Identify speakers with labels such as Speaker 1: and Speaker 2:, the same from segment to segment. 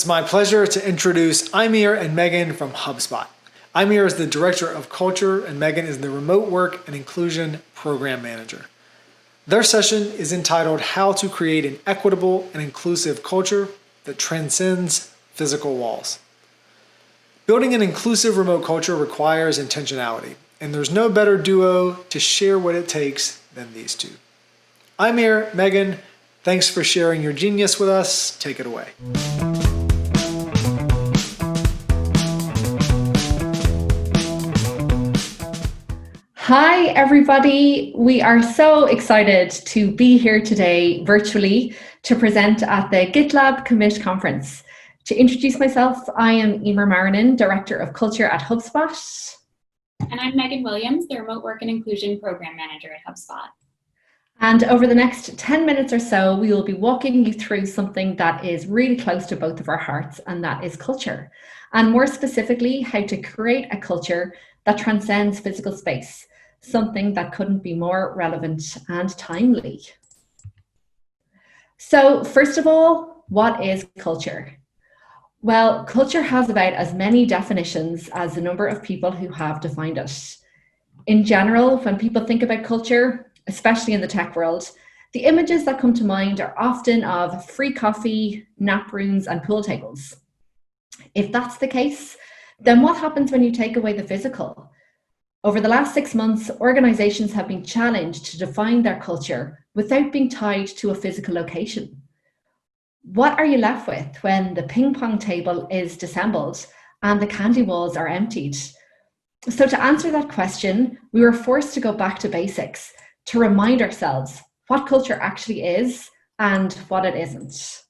Speaker 1: It's my pleasure to introduce Eimear and Meaghan from HubSpot. Eimear is the Director of Culture and Meaghan is the Remote Work and Inclusion Program Manager. Their session is entitled How to Create an Equitable and Inclusive Culture that Transcends Physical Walls. Building an inclusive remote culture requires intentionality, and there's no better duo to share what it takes than these two. Eimear, Meaghan, thanks for sharing your genius with us. Take it away.
Speaker 2: Hi, everybody. We are so excited to be here today virtually to present at the GitLab Commit conference. To introduce myself, I am Eimear Marrinan, Director of Culture at HubSpot.
Speaker 3: And I'm Meaghan Williams, the Remote Work and Inclusion Program Manager at HubSpot.
Speaker 2: And over the next 10 minutes or so, we will be walking you through something that is really close to both of our hearts, and that is culture. And more specifically, how to create a culture that transcends physical space, something that couldn't be more relevant and timely. So first of all, what is culture? Well, culture has about as many definitions as the number of people who have defined it. In general, when people think about culture, especially in the tech world, the images that come to mind are often of free coffee, nap rooms, and pool tables. If that's the case, then what happens when you take away the physical? Over the last 6 months, organizations have been challenged to define their culture without being tied to a physical location. What are you left with when the ping pong table is disassembled and the candy walls are emptied? So to answer that question, we were forced to go back to basics to remind ourselves what culture actually is and what it isn't.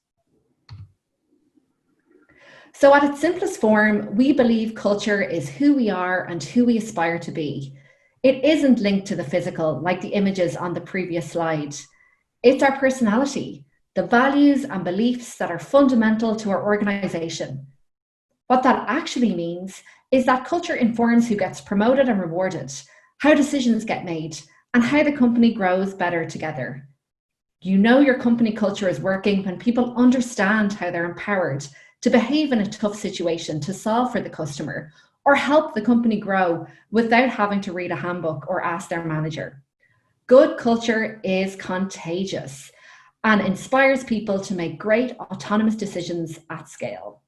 Speaker 2: So at its simplest form, we believe culture is who we are and who we aspire to be. It isn't linked to the physical like the images on the previous slide. It's our personality, the values and beliefs that are fundamental to our organization. What that actually means is that culture informs who gets promoted and rewarded, how decisions get made, and how the company grows better together. You know your company culture is working when people understand how they're empowered to behave in a tough situation to solve for the customer or help the company grow without having to read a handbook or ask their manager. Good culture is contagious and inspires people to make great autonomous decisions at scale.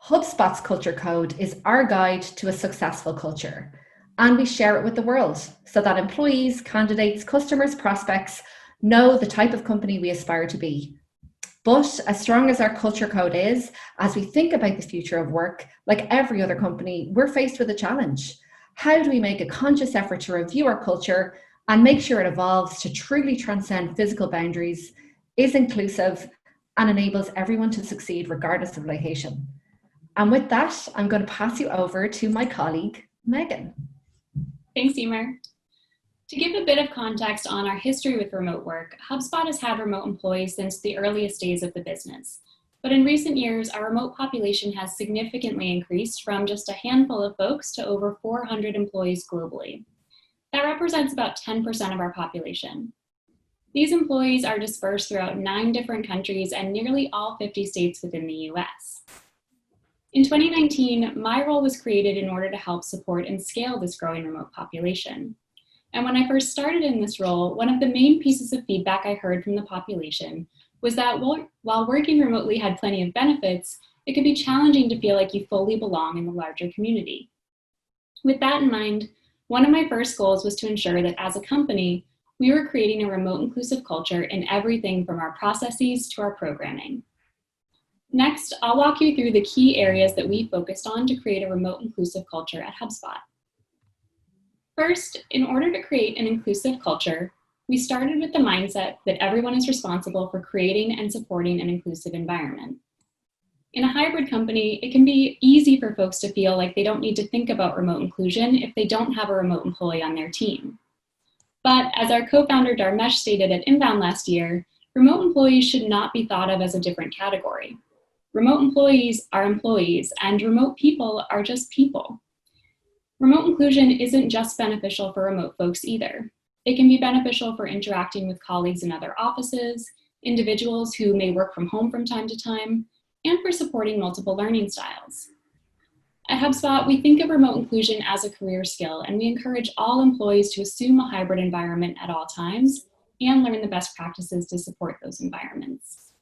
Speaker 2: HubSpot's culture code is our guide to a successful culture, and we share it with the world so that employees, candidates, customers, prospects know the type of company we aspire to be. But as strong as our culture code is, as we think about the future of work, like every other company, we're faced with a challenge. How do we make a conscious effort to review our culture and make sure it evolves to truly transcend physical boundaries, is inclusive, and enables everyone to succeed regardless of location? And with that, I'm going to pass you over to my colleague, Meaghan.
Speaker 3: Thanks, Eimear. To give a bit of context on our history with remote work, HubSpot has had remote employees since the earliest days of the business. But in recent years, our remote population has significantly increased from just a handful of folks to over 400 employees globally. That represents about 10% of our population. These employees are dispersed throughout 9 different countries and nearly all 50 states within the US. In 2019, my role was created in order to help support and scale this growing remote population. And when I first started in this role, one of the main pieces of feedback I heard from the population was that while working remotely had plenty of benefits, it could be challenging to feel like you fully belong in the larger community. With that in mind, one of my first goals was to ensure that as a company, we were creating a remote inclusive culture in everything from our processes to our programming. Next, I'll walk you through the key areas that we focused on to create a remote inclusive culture at HubSpot. First, in order to create an inclusive culture, we started with the mindset that everyone is responsible for creating and supporting an inclusive environment. In a hybrid company, it can be easy for folks to feel like they don't need to think about remote inclusion if they don't have a remote employee on their team. But as our co-founder Dharmesh stated at Inbound last year, remote employees should not be thought of as a different category. Remote employees are employees, and remote people are just people. Remote inclusion isn't just beneficial for remote folks either. It can be beneficial for interacting with colleagues in other offices, individuals who may work from home from time to time, and for supporting multiple learning styles. At HubSpot, we think of remote inclusion as a career skill, and we encourage all employees to assume a hybrid environment at all times and learn the best practices to support those environments.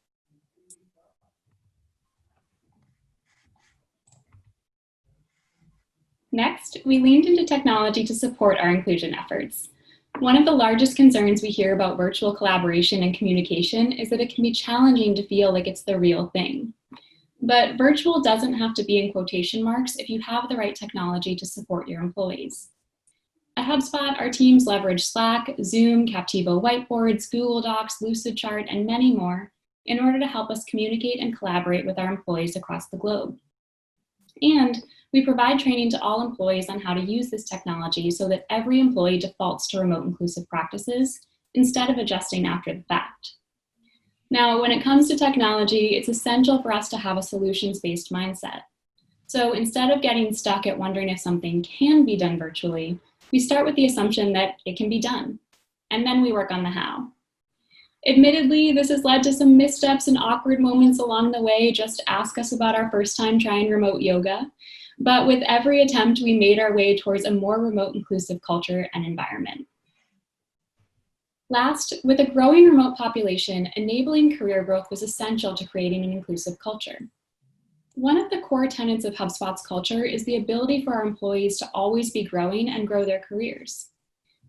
Speaker 3: Next, we leaned into technology to support our inclusion efforts. One of the largest concerns we hear about virtual collaboration and communication is that it can be challenging to feel like it's the real thing. But virtual doesn't have to be in quotation marks if you have the right technology to support your employees. At HubSpot, our teams leverage Slack, Zoom, Captivo whiteboards, Google Docs, Lucidchart, and many more in order to help us communicate and collaborate with our employees across the globe. And we provide training to all employees on how to use this technology so that every employee defaults to remote inclusive practices instead of adjusting after the fact. Now, when it comes to technology, it's essential for us to have a solutions-based mindset. So instead of getting stuck at wondering if something can be done virtually, we start with the assumption that it can be done, and then we work on the how. Admittedly, this has led to some missteps and awkward moments along the way. Just ask us about our first time trying remote yoga. But with every attempt, we made our way towards a more remote inclusive culture and environment. Last, with a growing remote population, enabling career growth was essential to creating an inclusive culture. One of the core tenets of HubSpot's culture is the ability for our employees to always be growing and grow their careers.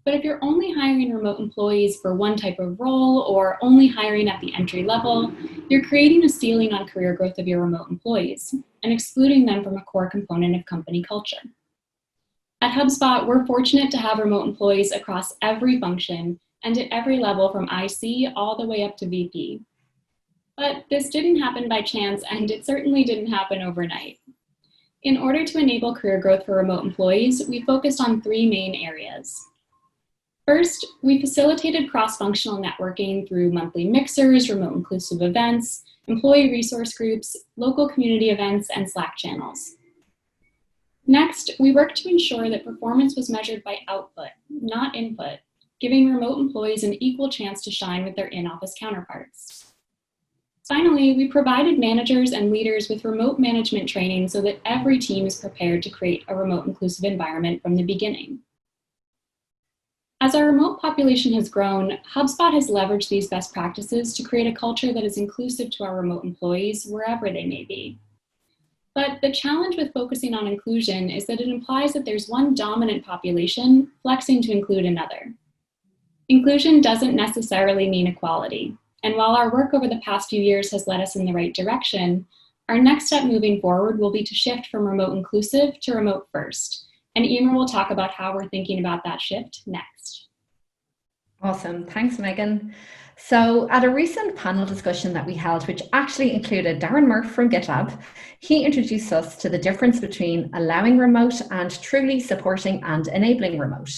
Speaker 3: But if you're only hiring remote employees for one type of role or only hiring at the entry level, you're creating a ceiling on career growth of your remote employees and excluding them from a core component of company culture. At HubSpot, we're fortunate to have remote employees across every function and at every level from IC all the way up to VP. But this didn't happen by chance, and it certainly didn't happen overnight. In order to enable career growth for remote employees, we focused on three main areas. First, we facilitated cross-functional networking through monthly mixers, remote inclusive events, employee resource groups, local community events, and Slack channels. Next, we worked to ensure that performance was measured by output, not input, giving remote employees an equal chance to shine with their in-office counterparts. Finally, we provided managers and leaders with remote management training so that every team is prepared to create a remote inclusive environment from the beginning. As our remote population has grown, HubSpot has leveraged these best practices to create a culture that is inclusive to our remote employees wherever they may be. But the challenge with focusing on inclusion is that it implies that there's one dominant population flexing to include another. Inclusion doesn't necessarily mean equality, and while our work over the past few years has led us in the right direction, our next step moving forward will be to shift from remote inclusive to remote first, and Eimear will talk about how we're thinking about that shift next.
Speaker 2: Awesome, thanks Meaghan. So at a recent panel discussion that we held, which actually included Darren Murph from GitLab, he introduced us to the difference between allowing remote and truly supporting and enabling remote.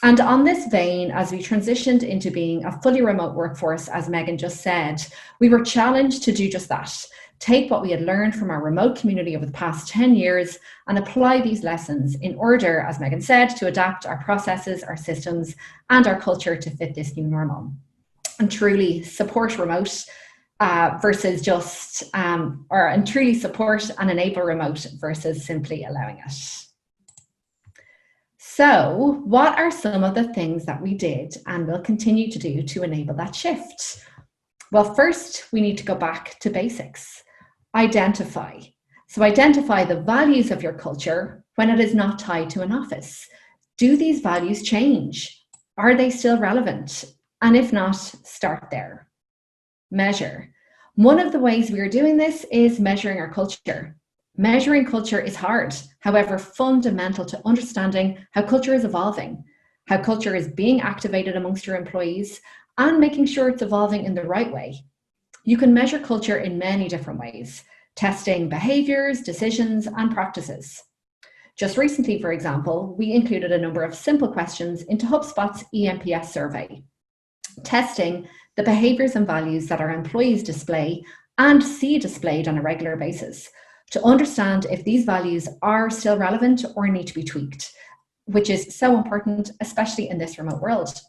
Speaker 2: And on this vein, as we transitioned into being a fully remote workforce, as Meaghan just said, we were challenged to do just that. Take what we had learned from our remote community over the past 10 years and apply these lessons in order, as Meaghan said, to adapt our processes, our systems, and our culture to fit this new normal. And truly support remote versus just, and truly support and enable remote versus simply allowing it. So what are some of the things that we did and will continue to do to enable that shift? Well, first, we need to go back to basics. Identify. So identify the values of your culture when it is not tied to an office. Do these values change? Are they still relevant? And if not, start there. Measure. One of the ways we are doing this is measuring our culture. Measuring culture is hard, however, fundamental to understanding how culture is evolving, how culture is being activated amongst your employees, and making sure it's evolving in the right way. You can measure culture in many different ways, testing behaviours, decisions, and practices. Just recently, for example, we included a number of simple questions into HubSpot's eNPS survey, testing the behaviours and values that our employees display and see displayed on a regular basis, to understand if these values are still relevant or need to be tweaked, which is so important, especially in this remote world.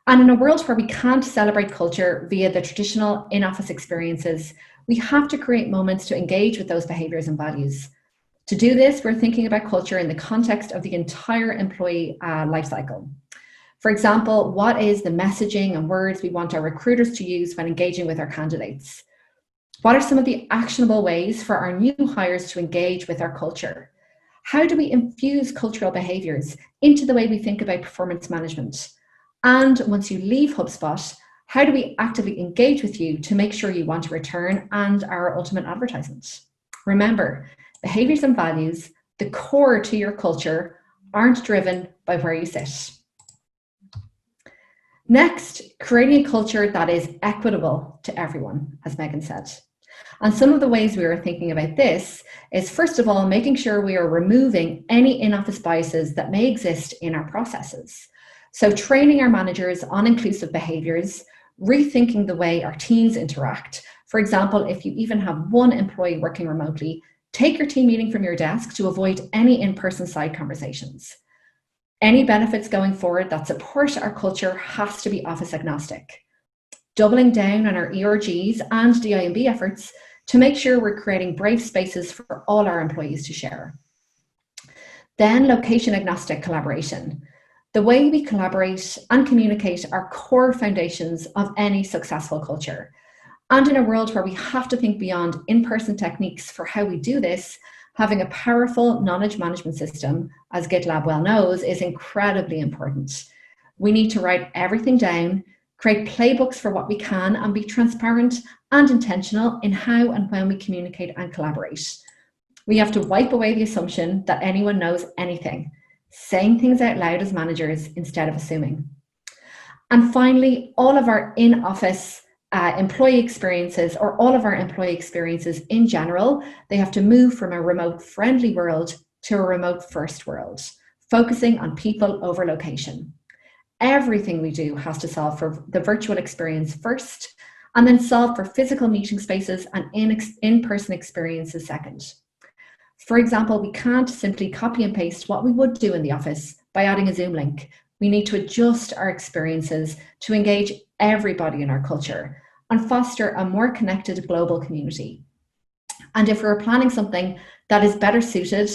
Speaker 2: And in a world where we can't celebrate culture via the traditional in-office experiences, we have to create moments to engage with those behaviours and values. To do this, we're thinking about culture in the context of the entire employee lifecycle. For example, what is the messaging and words we want our recruiters to use when engaging with our candidates? What are some of the actionable ways for our new hires to engage with our culture? How do we infuse cultural behaviours into the way we think about performance management? And once you leave HubSpot, how do we actively engage with you to make sure you want to return and our ultimate advertisement? Remember, behaviours and values, the core to your culture, aren't driven by where you sit. Next, creating a culture that is equitable to everyone, as Meaghan said. And some of the ways we are thinking about this is, first of all, making sure we are removing any in-office biases that may exist in our processes. So training our managers on inclusive behaviours, rethinking the way our teams interact. For example, if you even have one employee working remotely, take your team meeting from your desk to avoid any in-person side conversations. Any benefits going forward that support our culture has to be office agnostic. Doubling down on our ERGs and DI&B efforts to make sure we're creating brave spaces for all our employees to share. Then location agnostic collaboration. The way we collaborate and communicate are core foundations of any successful culture. And in a world where we have to think beyond in-person techniques for how we do this, having a powerful knowledge management system, as GitLab well knows, is incredibly important. We need to write everything down, create playbooks for what we can, and be transparent and intentional in how and when we communicate and collaborate. We have to wipe away the assumption that anyone knows anything, saying things out loud as managers instead of assuming. And finally, all of our in-office employee experiences, or all of our employee experiences in general, they have to move from a remote-friendly world to a remote-first world, focusing on people over location. Everything we do has to solve for the virtual experience first, and then solve for physical meeting spaces and in-person experiences second. For example, we can't simply copy and paste what we would do in the office by adding a Zoom link. We need to adjust our experiences to engage everybody in our culture and foster a more connected global community. And if we're planning something that is better suited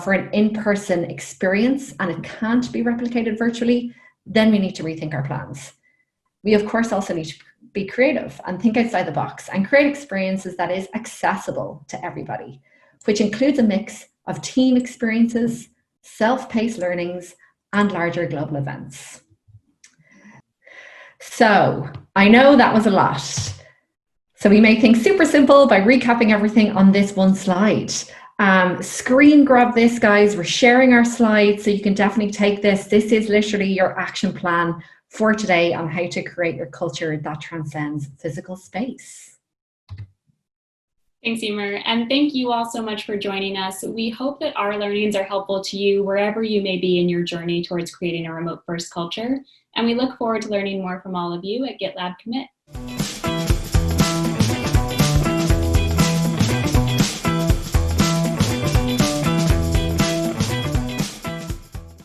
Speaker 2: for an in-person experience and it can't be replicated virtually, then we need to rethink our plans. We, of course, also need to be creative and think outside the box and create experiences that is accessible to everybody, which includes a mix of team experiences, self-paced learnings, and larger global events. So I know that was a lot. So we may think super simple by recapping everything on this one slide. Screen grab this, guys. We're sharing our slides, so you can definitely take this. This is literally your action plan for today on how to create your culture that transcends physical space.
Speaker 3: Thanks, Eimear, and thank you all so much for joining us. We hope that our learnings are helpful to you wherever you may be in your journey towards creating a remote-first culture, and we look forward to learning more from all of you at GitLab Commit.